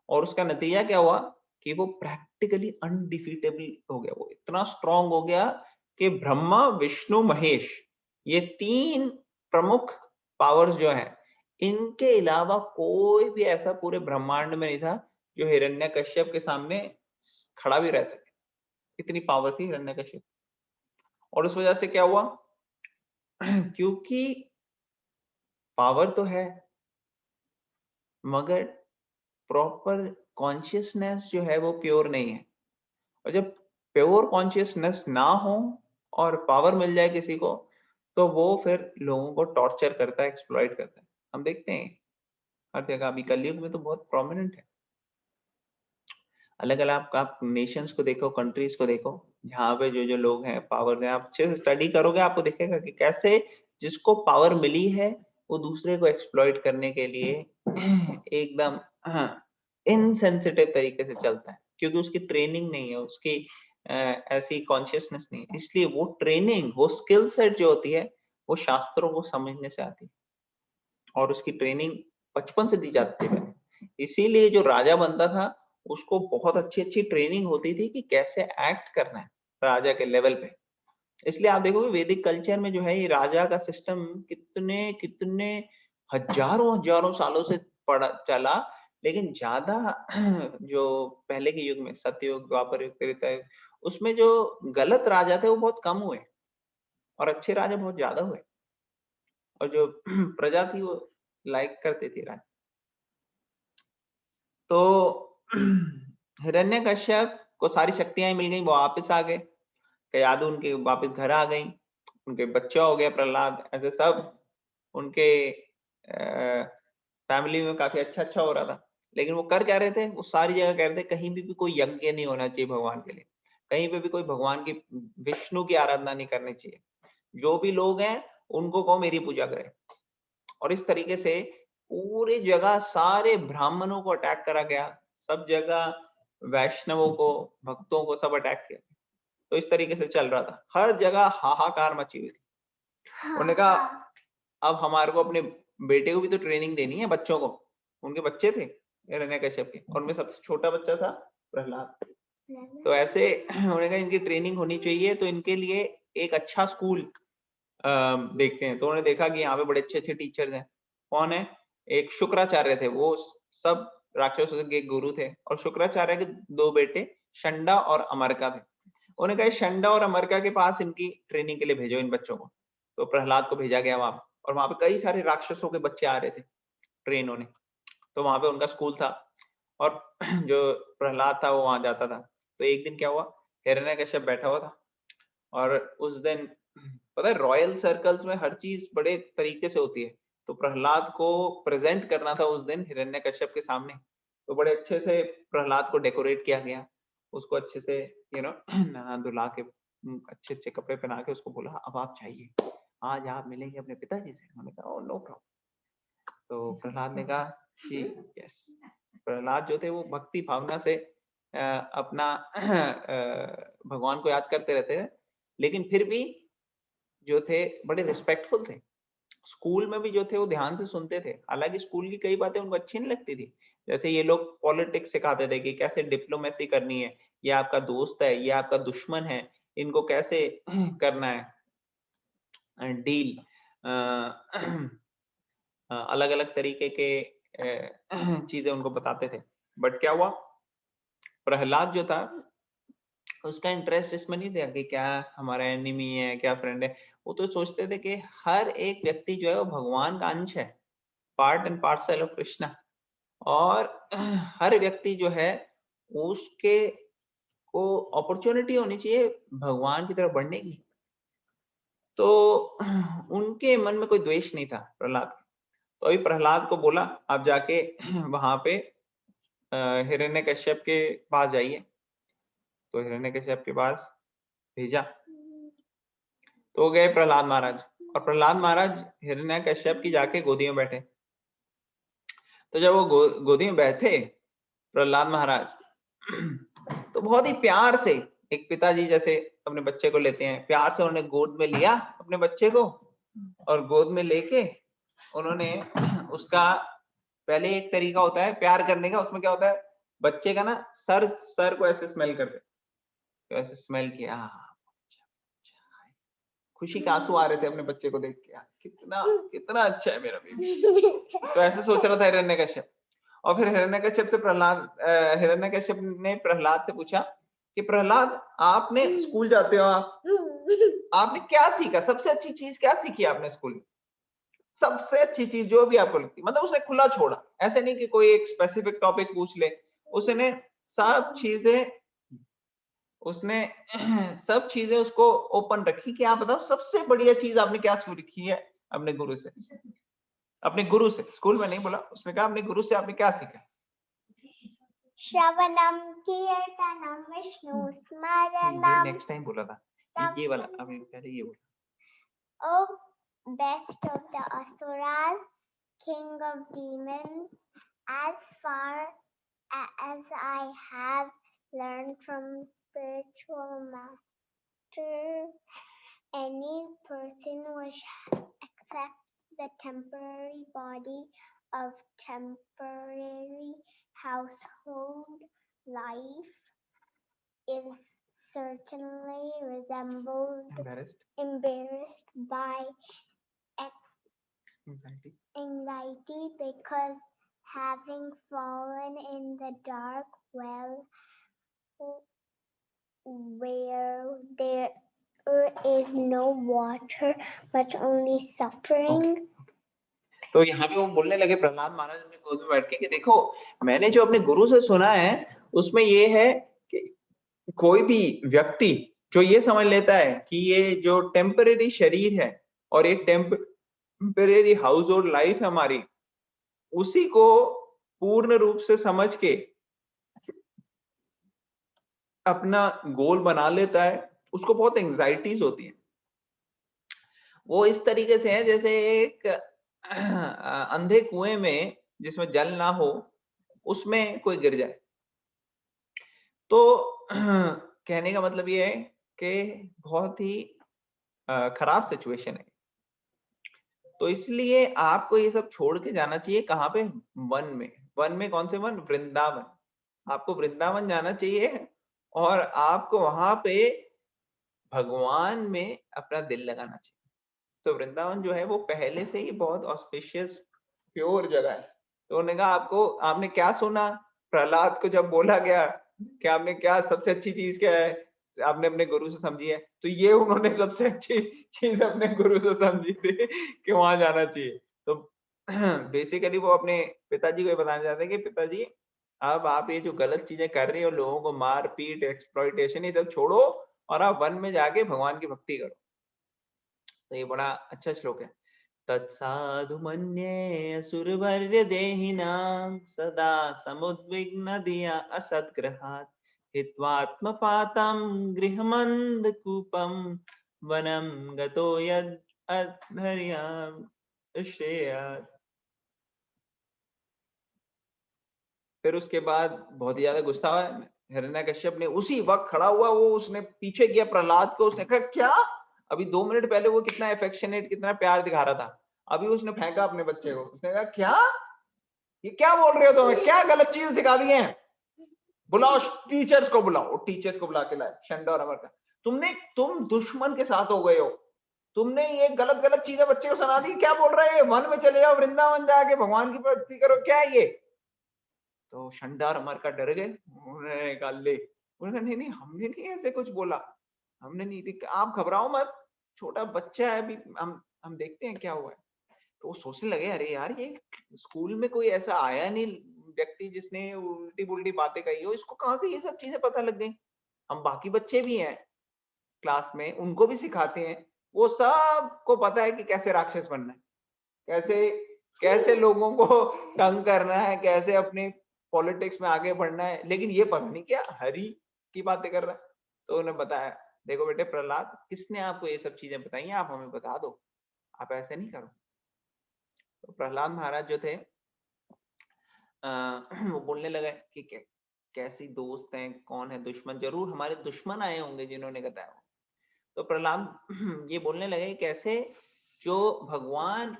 और उसका नतीजा क्या हुआ कि वो प्रैक्टिकली अनडिफीटेबल हो गया, वो इतना स्ट्रांग हो गया कि ब्रह्मा, विष्णु, महेश, ये 3 प्रमुख पावर्स जो हैं, इनके अलावा कोई भी ऐसा पूरे ब्रह्मांड में नहीं था जो हिरण्यकश्यप के सामने खड़ा भी रह सके। इतनी पावर थी हिरण्यकश्यप। और उस वजह से क्या हुआ क्योंकि पावर तो है मगर प्रॉपर कॉन्शियसनेस जो है वो प्योर नहीं है। और जब प्योर कॉन्शियसनेस ना हो और पावर मिल जाए किसी को, तो वो फिर लोगों को टॉर्चर करता है, एक्सप्लॉइट करता है। हम देखते हैं हर जगह, अभी कलयुग में तो बहुत प्रोमिनेंट है। अलग अलग आप नेशंस को देखो, कंट्रीज को देखो, जहाँ पे जो जो लोग हैं पावर हैं, आप अच्छे से स्टडी करोगे आपको दिखेगा कि कैसे जिसको पावर मिली है वो दूसरे को एक्सप्लॉइट करने के लिए एकदम इनसेंसिटिव तरीके से चलता है, क्योंकि उसकी ट्रेनिंग नहीं है, उसकी ऐसी कॉन्शियसनेस नहीं है। इसलिए वो ट्रेनिंग, वो स्किल सेट जो होती है वो शास्त्रों को समझने से आती है, और उसकी ट्रेनिंग बचपन से दी जाती है। इसीलिए जो राजा बनता था उसको बहुत अच्छी अच्छी ट्रेनिंग होती थी कि कैसे एक्ट करना है राजा के लेवल पे। इसलिए आप देखोगे वैदिक कल्चर में जो है ये राजा का सिस्टम कितने कितने हजारों हजारों सालों से पड़ा चला, लेकिन ज्यादा जो पहले के युग में सतयुग, द्वापर युग, त्रेता युग, उसमें जो गलत राजा थे वो बहुत कम हुए और अच्छे राजा बहुत ज्यादा हुए, और जो प्रजा थी वो लाइक करती थी राजा। तो हिरण्यकश्यप को सारी शक्तियां मिल गई, वो वापस आ गए, कयादु उनके वापस घर आ गई, उनके बच्चा हो गया प्रहलाद, ऐसे सब उनके फैमिली में काफी अच्छा अच्छा हो रहा था। लेकिन वो कर क्या रहे थे, वो सारी जगह कह रहे थे कहीं भी कोई यज्ञ नहीं होना चाहिए भगवान के लिए, कहीं पे भी कोई भगवान की, विष्णु की आराधना नहीं करनी चाहिए, जो भी लोग हैं उनको कहो मेरी पूजा करें। और इस तरीके से पूरी जगह सारे ब्राह्मणों को अटैक करा गया, सब जगह वैष्णवों को, भक्तों को सब अटैक किया। तो इस तरीके से चल रहा था, हर जगह हाहाकार मची हुई थी। उन्होंने कहा अब हमारे को अपने बेटे को भी तो ट्रेनिंग देनी है, बच्चों को, उनके बच्चे थे हिरण्यकश्यप के, और उनमें सबसे छोटा बच्चा था प्रहलाद। तो ऐसे उन्होंने कहा इनकी ट्रेनिंग होनी चाहिए, तो इनके लिए एक अच्छा स्कूल देखते हैं। तो उन्होंने देखा कि यहाँ पे बड़े अच्छे अच्छे टीचर्स हैं। कौन है, एक शुक्राचार्य थे, वो सब राक्षसों के गुरु थे, और शुक्राचार्य के दो बेटे शंडा और अमरका थे। उन्होंने कहा शंडा और अमरका के पास इनकी ट्रेनिंग के लिए भेजो इन बच्चों को। तो प्रहलाद को भेजा गया वहां, और वहां पे कई सारे राक्षसों के बच्चे आ रहे थे ट्रेन होने। तो वहां पे उनका स्कूल था, और जो प्रहलाद था वो वहां जाता था। तो एक दिन क्या हुआ, हिरण्यकश्यप बैठा हुआ था, और उस दिन पता है रॉयल सर्कल्स में हर चीज बड़े तरीके से होती है, तो प्रहलाद को प्रेजेंट करना था उस दिन हिरण्यकश्यप के सामने। तो बड़े अच्छे से प्रहलाद को डेकोरेट किया गया, उसको अच्छे से नहा धुला के अच्छे अच्छे कपड़े पहना के उसको बोला अब आप चाहिए, आज आप मिलेंगे अपने पिताजी से। उन्होंने कहा ओ नो प्रॉब्लम। तो प्रहलाद ने कहा कि यस। प्रहलाद जो थे वो भक्ति भावना से अपना भगवान को याद करते रहते थे, लेकिन फिर भी जो थे बड़े रिस्पेक्टफुल थे। स्कूल में भी जो थे वो ध्यान से सुनते थे, हालांकि स्कूल की कई बातें उनको अच्छी नहीं लगती थी। जैसे ये लोग पॉलिटिक्स सिखाते थे कि कैसे डिप्लोमेसी करनी है, ये आपका दोस्त है, ये आपका दुश्मन है, इनको कैसे करना है डील। अलग अलग तरीके के चीजें उनको बताते थे। बट क्या हुआ, प्रहलाद जो था उसका इंटरेस्ट इसमें नहीं था कि क्या हमारा एनिमी है क्या फ्रेंड है। वो तो सोचते थे कि हर एक व्यक्ति जो है वो भगवान का अंश है, part and parcel of Krishna, और हर व्यक्ति जो है उसके को अपॉर्चुनिटी होनी चाहिए भगवान की तरफ बढ़ने की। तो उनके मन में कोई द्वेष नहीं था प्रहलाद का। तो अभी प्रहलाद को बोला आप जाके वहां पे हिरण्यकश्यप के पास जाइए। तो हिरण्यकश्यप के पास भेजा, तो गए प्रहलाद महाराज, और प्रहलाद महाराज हिरण्यकश्यप की जाके गोदी में बैठे। तो जब वो गोदी में बैठे प्रहलाद महाराज, तो बहुत ही प्यार से, एक पिताजी जैसे अपने बच्चे को लेते हैं, प्यार से उन्होंने गोद में लिया अपने बच्चे को, और गोद में लेके उन्होंने उसका, पहले एक तरीका होता है प्यार करने का, उसमें क्या होता है बच्चे का ना सर को ऐसे स्मेल करते, तो ऐसे स्मेल किया, खुशी के आंसू आ रहे थे अपने बच्चे को देख के, कितना कितना अच्छा है मेरा बेबी। तो ऐसे सोच रहा था हिरण्यकश्यप। और फिर हिरण्यकश्यप से हिरण्यकश्यप ने प्रहलाद से पूछा कि प्रहलाद आपने स्कूल जाते हो, आपने क्या सीखा, सबसे अच्छी चीज क्या सीखी आपने स्कूल में, सबसे अच्छी चीज जो भी आपको लगती। मतलब उसने खुला छोड़ा, ऐसे नहीं कि कोई एक स्पेसिफिक टॉपिक पूछ ले, उसने सब चीजें सब चीजें उसको ओपन रखी कि आप बताओ सबसे बढ़िया चीज आपने क्या सीखी है अपने गुरु से। अपने गुरु से, स्कूल में नहीं बोला, उसने कहा अपने गुरु से आपने क्या सीखा। श्रवणम कीर्तनम विष्णु स्मरणम। नेक्स्ट टाइम बोला था ये वाला, अभी पहले ये बोला। O best of the asuras, king of demons, as far as I have learned from spiritual master, any person which accepts the temporary body of temporary household life is certainly resembled, embarrassed by anxiety, because having fallen in the dark well where there is no water but only suffering. तो यहाँ पे वो बोलने लगे प्रहलाद महाराज अपने गोद में बैठ के कि देखो मैंने जो अपने गुरु से सुना है उसमें ये है कि कोई भी व्यक्ति जो ये समझ लेता है कि ये जो टेम्परेरी शरीर है और ये टेम्परेरी हाउस होल्ड लाइफ है हमारी, उसी को पूर्ण रूप से समझ के अपना गोल बना लेता है, उसको बहुत एंजाइटीज होती है। वो इस तरीके से है जैसे एक अंधे कुएं में जिसमें जल ना हो उसमें कोई गिर जाए। तो कहने का मतलब ये है कि बहुत ही खराब सिचुएशन है। तो इसलिए आपको ये सब छोड़ के जाना चाहिए। कहाँ पे? वन में। वन में कौन से वन? वृंदावन। आपको वृंदावन जाना चाहिए और आपको वहां पे भगवान में अपना दिल लगाना चाहिए। तो वृंदावन जो है वो पहले से ही बहुत ऑस्पिशियस प्योर जगह है। तो उन्होंने कहा आपने क्या सुना? प्रहलाद को जब बोला गया कि आपने क्या सबसे अच्छी चीज क्या है आपने अपने गुरु से समझी है, तो ये उन्होंने सबसे अच्छी चीज अपने गुरु से समझी थी कि वहां जाना चाहिए। तो बेसिकली वो अपने पिताजी को बताना चाहते हैं कि पिताजी अब आप ये जो गलत चीजें कर रही हो, लोगों को मार पीट एक्सप्लॉइटेशन, ये सब छोड़ो और आप वन में जाके भगवान की भक्ति करो। तो ये बड़ा अच्छा श्लोक है। तत्साधु मन्ये असुरवर्य देहिनां सदा समुद्विग्न दिया असद्ग्रहात् हित्वात्मपातं गृहमन्धकूपं वनं गतो यद् अधर्यां श्रेयात्। फिर उसके बाद बहुत ही ज्यादा गुस्सा हुआ हिरण्यकश्यप ने। उसी वक्त खड़ा हुआ वो, उसने पीछे किया प्रहलाद को। उसने कहा क्या? अभी 2 मिनट पहले वो कितना एफेक्शनेट, कितना प्यार दिखा रहा था, अभी उसने फेंका अपने बच्चे को। उसने कहा क्या? ये क्या बोल रहे हो तुम्हें? क्या गलत चीज सिखा दी है? बुलाओ टीचर्स को, बुलाओ। टीचर्स को बुला के लाए शंडा और अमर का। तुम दुश्मन के साथ हो गए हो, तुमने ये गलत गलत चीजें बच्चे को सुना दी। क्या बोल रहे हैं? वन में चले जाओ, वृंदावन जाके भगवान की भक्ति करो, क्या है ये? तो शंडा और अमर का डर गए। उन्होंने कहा नहीं हमने नहीं ऐसे कुछ बोला, हमने नहीं, आप घबराओ मत, छोटा बच्चा है, अभी हम देखते हैं क्या हुआ है। तो वो सोचने लगे अरे यार ये स्कूल में कोई ऐसा आया नहीं व्यक्ति जिसने उल्टी पुल्टी बातें कही हो, इसको कहाँ से ये सब चीजें पता लग गई? हम बाकी बच्चे भी हैं क्लास में, उनको भी सिखाते हैं, वो सबको पता है कि कैसे राक्षस बनना है, कैसे लोगों को तंग करना है, कैसे अपने पॉलिटिक्स में आगे बढ़ना है। लेकिन ये पता नहीं क्या हरि की बातें कर रहा है। तो उन्हें बताया देखो बेटे प्रहलाद, किसने आपको ये सब चीजें बताई हैं, आप हमें बता दो, आप ऐसे नहीं करो। तो प्रहलाद महाराज जो थे वो बोलने लगे कि कैसी दोस्त हैं, कौन है दुश्मन? जरूर हमारे दुश्मन आए होंगे जिन्होंने बताया। तो प्रहलाद ये बोलने लगे कैसे जो भगवान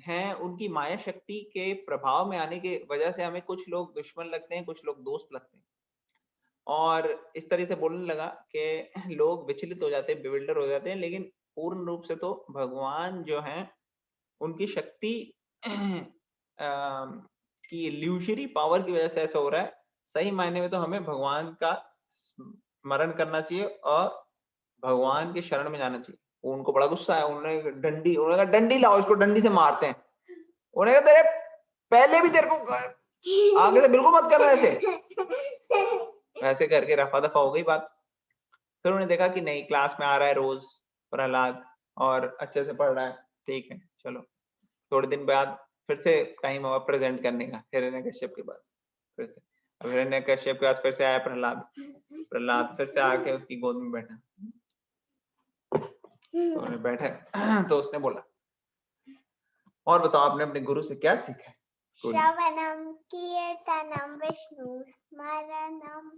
हैं उनकी माया शक्ति के प्रभाव में आने के वजह से हमें कुछ लोग दुश्मन लगते हैं, कुछ लोग दोस्त लगते हैं। और इस तरह से बोलने लगा कि लोग विचलित हो जाते हैं, बिविल्डर हो जाते हैं, लेकिन पूर्ण रूप से तो भगवान जो हैं उनकी शक्ति की इल्यूजरी पावर की वजह से ऐसा हो रहा है। सही मायने में तो हमें भगवान का स्मरण करना चाहिए और भगवान के शरण में जाना चाहिए। उनको बड़ा गुस्सा है, उन्होंने कहा डंडी लाओ, इसको डंडी से मारते हैं। उन्होंने कहा तेरे पहले भी तेरे को आगे से बिल्कुल मत करना ऐसे करके रफा दफा हो गई बात। फिर उन्होंने देखा कि नहीं, क्लास में आ रहा है रोज प्रहलाद और अच्छे से पढ़ रहा है, ठीक है चलो। थोड़े दिन बाद फिर से टाइम हुआ प्रेजेंट करने का हिरण्यकश्यप के पास। फिर से अब हिरण्यकश्यप के पास फिर से आया प्रहलाद। प्रहलाद फिर से आके उसकी गोद में बैठा, तो बैठा तो उसने बोला, और बताओ आपने अपने गुरु से क्या सीखा है? श्रवणम कीर्तनम विष्णु स्मरणम,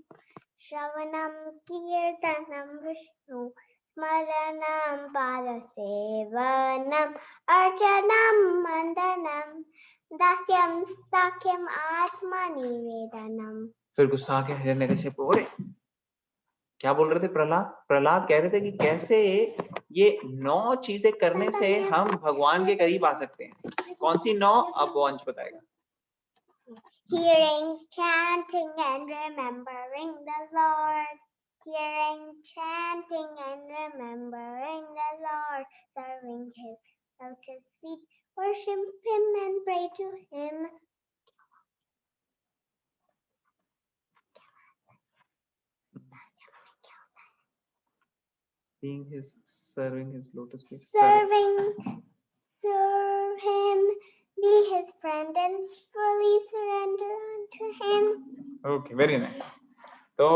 श्रवणम कीर्तनम विष्णु स्मरणम पादसेवनम अर्चनम मंदनम दास्यम साख्यम आत्मनिवेदनम। फिर गुस्सा आ गया हिरण्यकश्यप को। अरे क्या बोल रहे थे प्रहलाद? प्रहलाद कह रहे थे कि कैसे ये 9 चीजें करने से हम भगवान के करीब आ सकते हैं। कौन सी 9? अब वो अंश बताएगा। Hearing, chanting and remembering the Lord. Hearing, chanting and remembering the Lord. Serving His lotus feet, worship Him and pray to Him. Being his, serving his lotus feet. Serve Him, be His friend and fully surrender unto Him. Okay, very nice. तो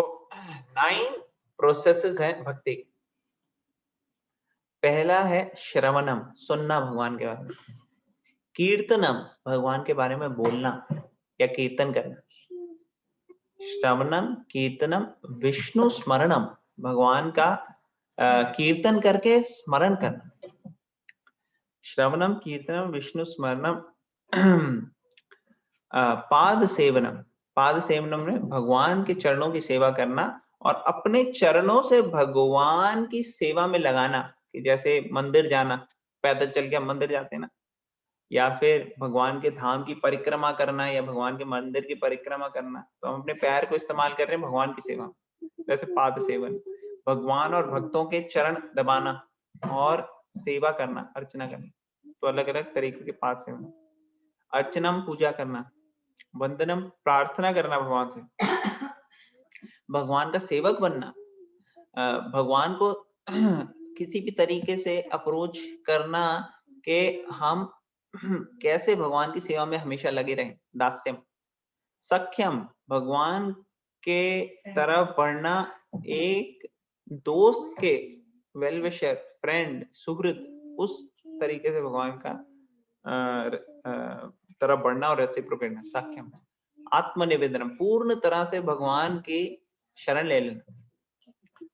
9 processes हैं भक्ति। पहला है श्रवणम, सुनना भगवान के बारे में। कीर्तनम, भगवान के बारे में बोलना या कीर्तन करना। श्रवणम कीर्तनम विष्णु स्मरणम, भगवान का कीर्तन करके स्मरण करना। श्रवणम कीर्तनम विष्णु स्मरणम। पाद सेवनम, पाद सेवनम में भगवान के चरणों की सेवा करना और अपने चरणों से भगवान की सेवा में लगाना। कि जैसे मंदिर जाना, पैदल चल के हम मंदिर जाते हैं ना, या फिर भगवान के धाम की परिक्रमा करना या भगवान के मंदिर की परिक्रमा करना, तो हम अपने पैर को इस्तेमाल कर रहे हैं भगवान की सेवा। जैसे पाद सेवन, भगवान और भक्तों के चरण दबाना और सेवा करना, अर्चना करना। तो अलग अलग तरीके के पाद सेवन। अर्चनम, पूजा करना। वंदनम, प्रार्थना करना भगवान से। भगवान का सेवक बनना, भगवान को किसी भी तरीके से अप्रोच करना कि हम कैसे भगवान की सेवा में हमेशा लगे रहें। दास्यम। सख्यम, भगवान के तरफ बढ़ना, एक दोस्त के, वेल विशर, फ्रेंड, सुहृद, उस तरीके से भगवान का तरफ बढ़ना और रेसिप्रोकेट। सख्यम। आत्मनिवेदनम, पूर्ण तरह से भगवान की शरण ले लेना।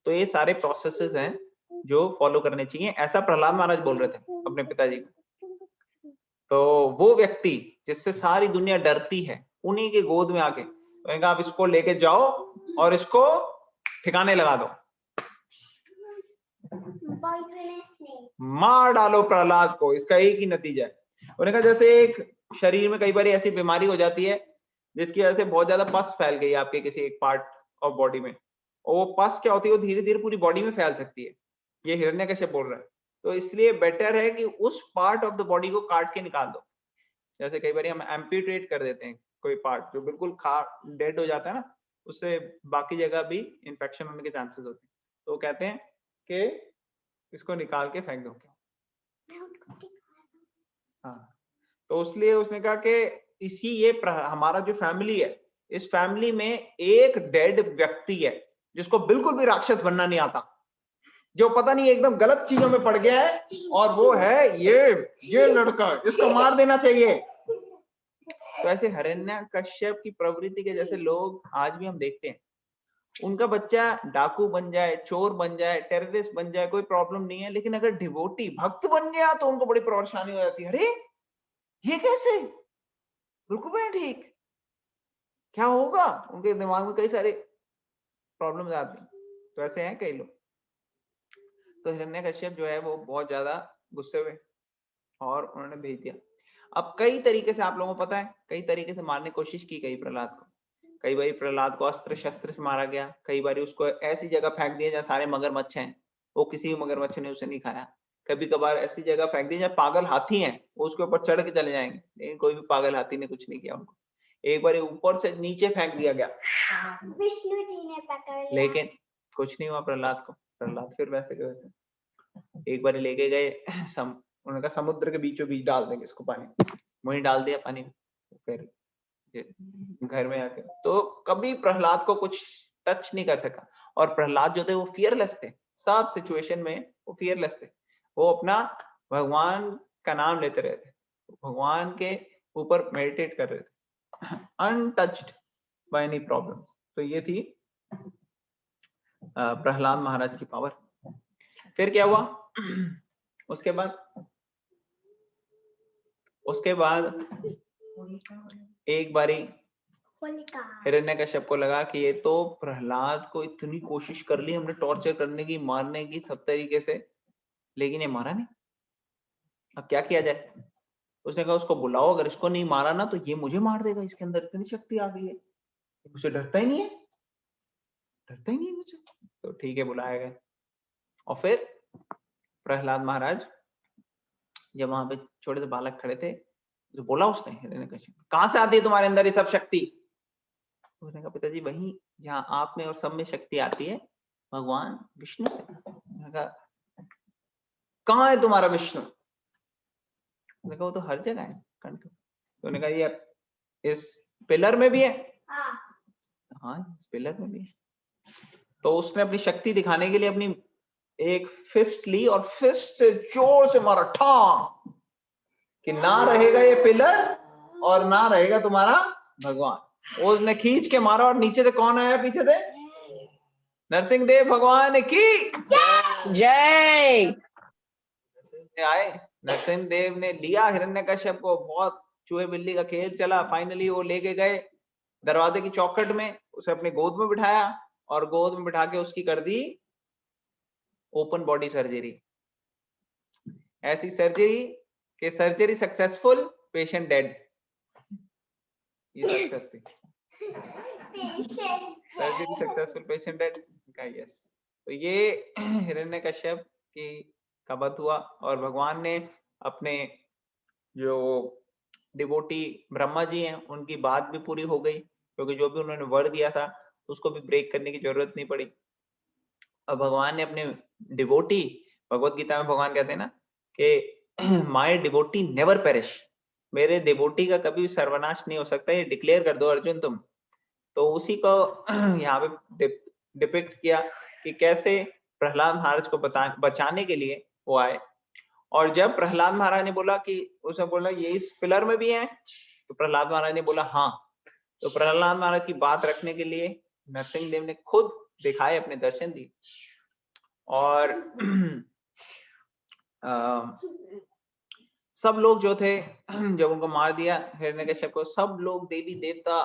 तो ये सारे प्रोसेसेस हैं जो फॉलो करने चाहिए। ऐसा प्रहलाद महाराज बोल रहे थे अपने पिताजी को। तो वो व्यक्ति जिससे सारी दुनिया डरती है, उन्हीं के गोद में आके कहेंगे आप इसको लेके जाओ और इसको ठिकाने लगा दो, मार डालो प्रहलाद को, इसका एक ही नतीजा है। उन्होंने कहा जैसे एक शरीर में कई बार ऐसी बीमारी हो जाती है जिसकी वजह से बहुत ज्यादा पस फैल गई आपके किसी एक पार्ट ऑफ बॉडी में, और वो पस क्या होती है, वो धीरे धीरे पूरी बॉडी में फैल सकती है। ये हिरण्यकश्यप बोल रहा है। तो इसलिए बेटर है कि उस पार्ट ऑफ द बॉडी को काट के निकाल दो। जैसे कई बार हम एम्प्यूटेट कर देते हैं कोई पार्ट जो बिल्कुल डेड हो जाता है ना, उससे बाकी जगह भी इंफेक्शन होने के चांसेस होते हैं। तो कहते हैं कि इसको निकाल के फेंक दो। हाँ, तो इसलिए उसने कहा कि इसी ये हमारा जो फैमिली है, इस फैमिली में एक डेड व्यक्ति है जिसको बिल्कुल भी राक्षस बनना नहीं आता, जो पता नहीं एकदम गलत चीजों में पड़ गया है, और वो है ये लड़का, इसको मार देना चाहिए। तो ऐसे हिरण्यकश्यप की प्रवृत्ति के जैसे लोग आज भी हम देखते हैं। उनका बच्चा डाकू बन जाए, चोर बन जाए, टेररिस्ट बन जाए, कोई प्रॉब्लम नहीं है, लेकिन अगर डिवोटी भक्त बन गया तो उनको बड़ी परेशानी हो जाती है। अरे ये कैसे, बिल्कुल नहीं ठीक, क्या होगा? उनके दिमाग में कई सारे प्रॉब्लम्स आती हैं। तो ऐसे हैं कई लोग। तो हिरण्यकश्यप जो है वो बहुत ज्यादा गुस्से हुए और उन्होंने भेज दिया। अब कई तरीके से, आप लोगों को पता है, कई तरीके से मारने की कोशिश की गई प्रहलाद को। कई बार प्रहलाद को अस्त्र शस्त्र से मारा गया, कई बार उसको ऐसी जगह फेंक दिया जहाँ सारे मगरमच्छ हैं, वो किसी भी मगरमच्छ ने उसे नहीं खाया। कभी कभार ऐसी जगह फेंक दी जहाँ पागल हाथी हैं, वो उसके ऊपर चढ़ के चले जाएंगे, लेकिन कोई भी पागल हाथी ने कुछ नहीं किया उनको। एक बार ऊपर से नीचे फेंक दिया गया, विष्णु जी ने पकड़ लिया, लेकिन कुछ नहीं हुआ प्रहलाद को। प्रहलाद फिर वैसे के वैसे। एक बार लेके गए उन्होंने कहा समुद्र के बीचों बीच डाल देंगे इसको पानी, वहीं डाल दिया पानी में, फिर घर में आके, तो कभी प्रहलाद को कुछ टच नहीं कर सका। और प्रहलाद जो थे वो फियरलेस थे, सब सिचुएशन में वो फियरलेस थे। वो अपना भगवान का नाम लेते रहते, भगवान के ऊपर मेडिटेट कर रहे थे, अनटच्ड बाय एनी प्रॉब्लम। तो ये थी प्रहलाद महाराज की पावर। फिर क्या हुआ उसके बाद एक बारी हिरण्यकश्यप को लगा कि ये तो प्रहलाद को इतनी कोशिश कर ली हमने टॉर्चर करने की, मारने की, सब तरीके से, लेकिन ये मारा नहीं। अब क्या किया जाए? उसने कहा उसको बुलाओ, अगर इसको नहीं मारा ना तो ये मुझे मार देगा, इसके अंदर इतनी शक्ति आ गई है, मुझे डरता ही नहीं है मुझे। तो ठीक है, बुलाया गया। और फिर प्रहलाद महाराज जब वहां पे छोटे से बालक खड़े थे, तो बोला उसने हिरण्यकश्यप, कहां से आती है तुम्हारे अंदर ये सब शक्ति? उसने कहा पिताजी वही जहाँ आप में और सब में शक्ति आती है, भगवान विष्णु से। उसने कहा कहाँ है तुम्हारा विष्णु? उसने कहा वो तो हर जगह है कंठ। तो उन्होंने कहा ये इस पिलर में भी है? हाँ इस पिलर में भी है। तो उसने अपनी शक्ति दिखाने के लिए अपनी एक फिस्ट ली और फिस्ट से जोर से मारा, ठा, कि ना रहेगा ये पिलर और ना रहेगा तुम्हारा भगवान। उसने खींच के मारा और नीचे से कौन आया पीछे से? नरसिंह देव भगवान की जय। आए। नरसिंह देव ने लिया हिरण्यकश्यप को, बहुत चूहे बिल्ली का खेल चला। फाइनली वो लेके गए दरवाजे की चौखट में, उसे अपने गोद में बिठाया और गोद में बिठा के उसकी कर दी ओपन बॉडी सर्जरी। ऐसी सर्जरी कि सर्जरी सक्सेसफुल, पेशेंट डेड। ये सक्सेस थी, सर्जरी सक्सेसफुल, पेशेंट डेड का। यस, तो ये हिरण्यकश्यप की का वध हुआ और भगवान ने अपने जो डिवोटी ब्रह्मा जी हैं उनकी बात भी पूरी हो गई, क्योंकि जो भी उन्होंने वर दिया था उसको भी ब्रेक करने की जरूरत नहीं पड़ी। और भगवान ने अपने डिवोटी, भगवत गीता में भगवान कहते हैं ना कि माय डिवोटी नेवर पेरिश, मेरे डिवोटी का कभी सर्वनाश नहीं हो सकता, ये डिक्लेयर कर दो अर्जुन तुम। तो उसी को यहाँ पे डिपिक्ट किया कि कैसे प्रहलाद महाराज को बचाने के लिए वो आए। और जब प्रहलाद महाराज ने बोला कि, उसने बोला ये इस पिलर में भी है, तो प्रहलाद महाराज ने बोला हाँ। तो प्रहलाद महाराज की बात रखने के लिए नरसिंह देव ने खुद दिखाए, अपने दर्शन दिए। और सब लोग जो थे जब उनको मार दिया हिरण्यकश्यप को, सब लोग देवी देवता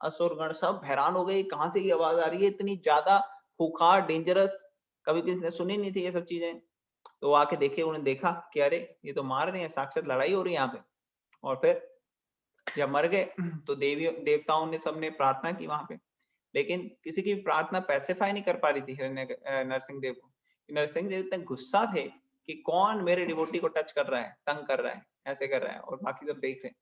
असुरगण सब हैरान हो गए, कहां से ये आवाज आ रही है इतनी ज्यादा खूंखार, डेंजरस, कभी किसी ने सुनी नहीं थी ये सब चीजें। तो वो आके देखे, उन्होंने देखा कि अरे ये तो मार रहे हैं, साक्षात लड़ाई हो रही है यहाँ पे। और फिर जब मर गए तो देवी देवताओं ने सबने प्रार्थना की वहां पे, लेकिन किसी की प्रार्थना पैसिफाई नहीं कर पा रही थी नरसिंह देव को। नरसिंह देव इतने गुस्सा थे कि कौन मेरे डिवोटी को टच कर रहा है, तंग कर रहा है, ऐसे कर रहा है, और बाकी सब देख रहे।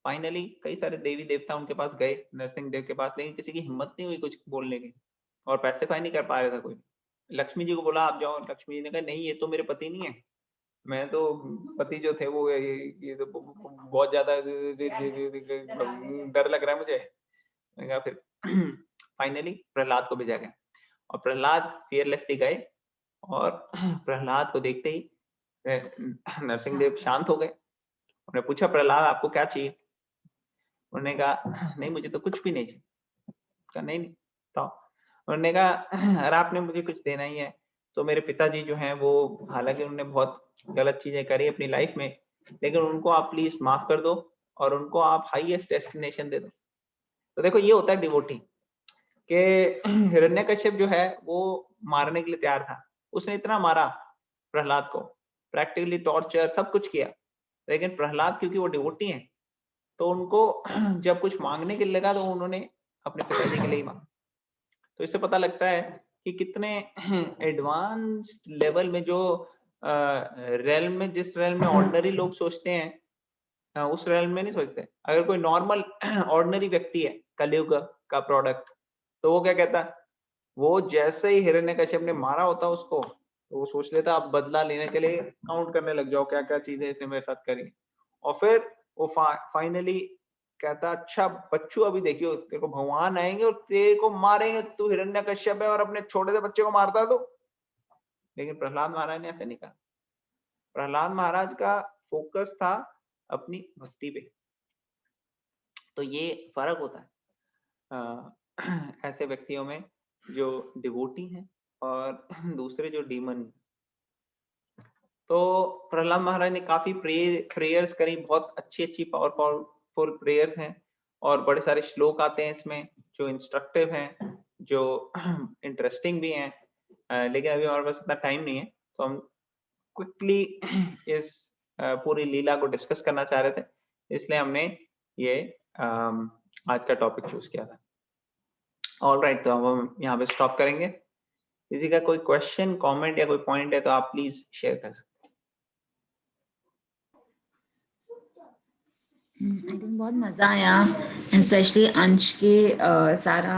फाइनली कई सारे देवी देवता उनके पास गए, नरसिंह देव के पास, लेकिन किसी की हिम्मत नहीं हुई कुछ बोलने की, और पैसिफाई नहीं कर पा रहा था कोई। लक्ष्मी जी को बोला आप जाओ, लक्ष्मी जी ने कहा नहीं ये तो मेरे पति नहीं है, मैं तो पति जो थे वो ये तो बहुत ज्यादा डर लग रहा है मुझे। मैंने कहा फिर फाइनली प्रहलाद को भेजा गया, और प्रहलाद फियरलेसली गए, और प्रहलाद को देखते ही नरसिंह देव शांत हो गए। उन्होंने पूछा प्रहलाद आपको क्या चाहिए? उन्होंने कहा नहीं मुझे तो कुछ भी नहीं चाहिए। कहा नहीं तो उन्होंने कहा अरे आपने मुझे कुछ देना ही है तो मेरे पिताजी जो हैं वो, हालांकि उन्होंने बहुत गलत चीजें करी अपनी लाइफ में, लेकिन उनको आप प्लीज माफ कर दो और उनको आप हाईएस्ट डेस्टिनेशन दे दो। तो देखो ये होता है डिवोटी के। हिरण्यकश्यप जो है वो मारने के लिए तैयार था, उसने इतना मारा प्रहलाद को, प्रैक्टिकली टॉर्चर सब कुछ किया, लेकिन प्रहलाद क्योंकि वो डिवोटी हैं तो उनको जब कुछ मांगने के लिए लगा तो उन्होंने अपने पिताजी के लिए ही मांगा। तो इससे पता लगता है कि कितने एडवांस लेवल में, जो रेल में, जिस रेल में ऑर्डिनरी लोग सोचते हैं उस रेल में नहीं सोचते। अगर कोई नॉर्मल ऑर्डिनरी व्यक्ति है कलयुग का प्रोडक्ट, तो वो क्या कहता है, वो जैसे ही हिरण्यकश्यप ने मारा होता उसको, तो वो सोच लेता अब बदला लेने के लिए काउंट करने लग जाओ क्या क्या चीजें इसने मेरे साथ करी। और फिर वो फाइनली कहता अच्छा बच्चू अभी देखियो तेरे को भगवान आएंगे और तेरे को मारेंगे, तू हिरण्यकश्यप है और अपने छोटे से बच्चे को मारता तू। लेकिन प्रहलाद महाराज ने ऐसे नहीं कहा। प्रहलाद महाराज का फोकस था अपनी भक्ति पे। तो ये फर्क होता है ऐसे व्यक्तियों में जो डिवोटी हैं और दूसरे जो डीमन। तो प्रहलाद महाराज ने काफी प्रेयर्स करी, बहुत अच्छी पावरफुल प्रेयर्स हैं और बड़े सारे श्लोक आते हैं इसमें जो इंस्ट्रक्टिव हैं, जो इंटरेस्टिंग भी हैं। लेकिन अभी हमारे पास इतना टाइम नहीं है, तो हम क्विकली इस पूरी लीला को डिस्कस करना चाह रहे थे, इसलिए हमने ये आज का टॉपिक चूज किया था। ऑलराइट, तो अब हम यहाँ पे स्टॉप करेंगे। किसी का कोई क्वेश्चन, कमेंट या कोई पॉइंट है तो आप प्लीज शेयर कर सकते हैं। आई थिंक बहुत मज़ा आया, एंड स्पेशली अंश के सारा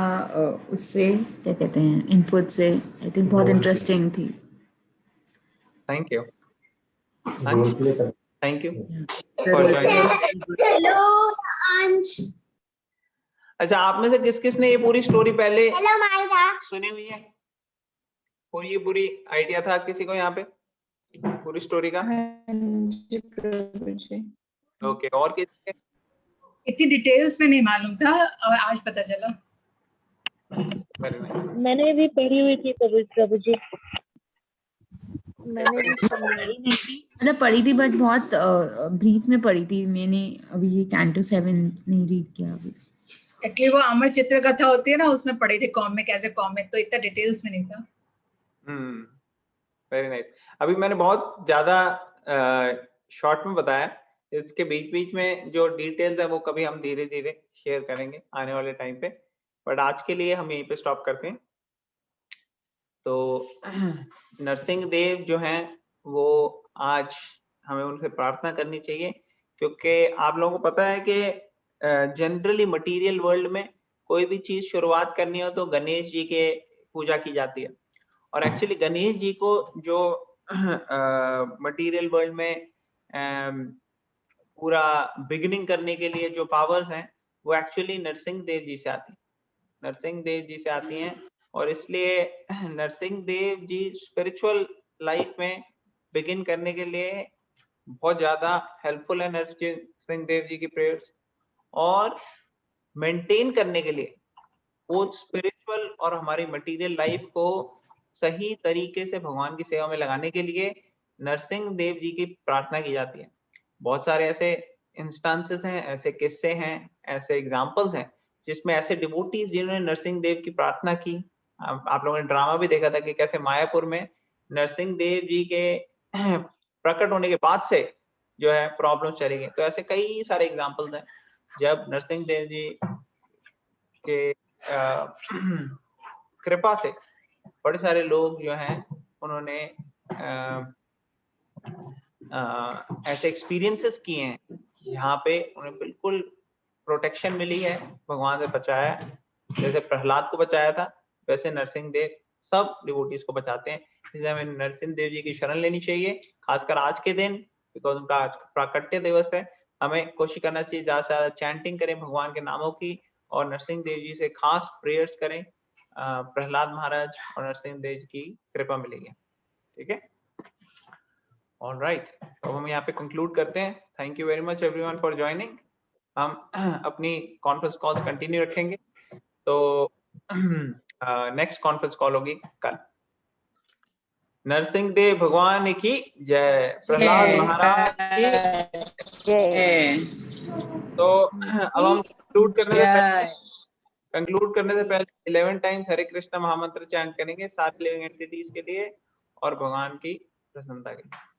उससे क्या कहते हैं इनपुट से आई थिंक बहुत इंटरेस्टिंग थी। Thank you, thank you for joining. Hello अंश। अच्छा, आप में से किस किस ने ये पूरी स्टोरी पहले हेलो मायरा। सुनी हुई है? और ये पूरी आइडिया था किसी को यहाँ पे पूरी स्टोरी का? ओके, और किसी? इतनी डिटेल्स में नहीं मालूम था और आज पता चला। मैंने भी पढ़ी हुई थी प्रभु जी। मैंने भी मतलब पढ़ी थी बट बहुत ब्रीफ में पढ़ी थी मैंने। अभी ये कैंटो 7 नहीं रीड किया अभी। एक्चुअली वो अमर चित्र कथा होती है ना, उसमें पढ़े थे कॉमिक, एज ए कॉमिक, तो इतना डिटेल्स में नहीं था। Very nice. अभी मैंने बहुत ज्यादा शॉर्ट में बताया, इसके बीच बीच में जो डिटेल्स है वो कभी हम धीरे धीरे शेयर करेंगे आने वाले टाइम पे, बट आज के लिए हम यहीं पे स्टॉप करते हैं। तो नरसिंह देव जो हैं वो आज हमें उनसे प्रार्थना करनी चाहिए, क्योंकि आप लोगों को पता है कि जनरली मटेरियल वर्ल्ड में कोई भी चीज शुरुआत करनी हो तो गणेश जी के पूजा की जाती है। और एक्चुअली गणेश जी को जो मटेरियल वर्ल्ड में पूरा बिगिनिंग करने के लिए जो पावर्स हैं वो एक्चुअली नरसिंह देव जी से आती है, नरसिंह देव जी से आती हैं। और इसलिए नरसिंह देव जी स्पिरिचुअल लाइफ में बिगिन करने के लिए बहुत ज्यादा हेल्पफुल है नरसिंह देव जी की प्रेयर्स, और मेंटेन करने के लिए वो स्पिरिचुअल और हमारी मटेरियल लाइफ को सही तरीके से भगवान की सेवा में लगाने के लिए नरसिंह देव जी की प्रार्थना की जाती है। बहुत सारे ऐसे इंस्टांसेस हैं, ऐसे किस्से हैं, ऐसे एग्जाम्पल्स हैं जिसमें ऐसे डिवोटीज जिन्होंने नरसिंह देव की प्रार्थना की। आप लोगों ने ड्रामा भी देखा था कि कैसे मायापुर में नरसिंह देव जी के प्रकट होने के बाद से जो है प्रॉब्लम चली गई। तो ऐसे कई सारे एग्जाम्पल्स हैं जब नरसिंह देव जी के कृपा से बड़े सारे लोग जो हैं उन्होंने ऐसे एक्सपीरियंसेस किए हैं यहाँ पे उन्हें बिल्कुल प्रोटेक्शन मिली है, भगवान से बचाया। जैसे प्रहलाद को बचाया था वैसे नरसिंह देव सब डिवोटीज को बचाते हैं। इसलिए हमें नरसिंह देव जी की शरण लेनी चाहिए, खासकर आज के दिन, बिकॉज उनका आज प्राकट्य दिवस है। हमें कोशिश करना चाहिए ज्यादा से ज्यादा चैंटिंग करें भगवान के नामों की, और नरसिंह देव जी से खास प्रेयर्स करें। प्रहलाद महाराज और नरसिंह देव जी की कृपा मिलेगी। ठीक है, ऑलराइट, तो हम यहाँ पे कंक्लूड करते हैं। Thank you very much everyone for joining. हम अपनी कॉन्फ्रेंस कॉल्स कंटिन्यू रखेंगे। तो नेक्स्ट कॉन्फ्रेंस कॉल होगी कल। नरसिंह देव भगवान की जय, प्रहलाद महाराज की जय। तो अब हम कंक्लूड करने से पहले 11 टाइम्स हरे कृष्ण महामंत्र चैंट करेंगे सारे लिविंग एंटिटीज के लिए और भगवान की प्रसन्नता के लिए।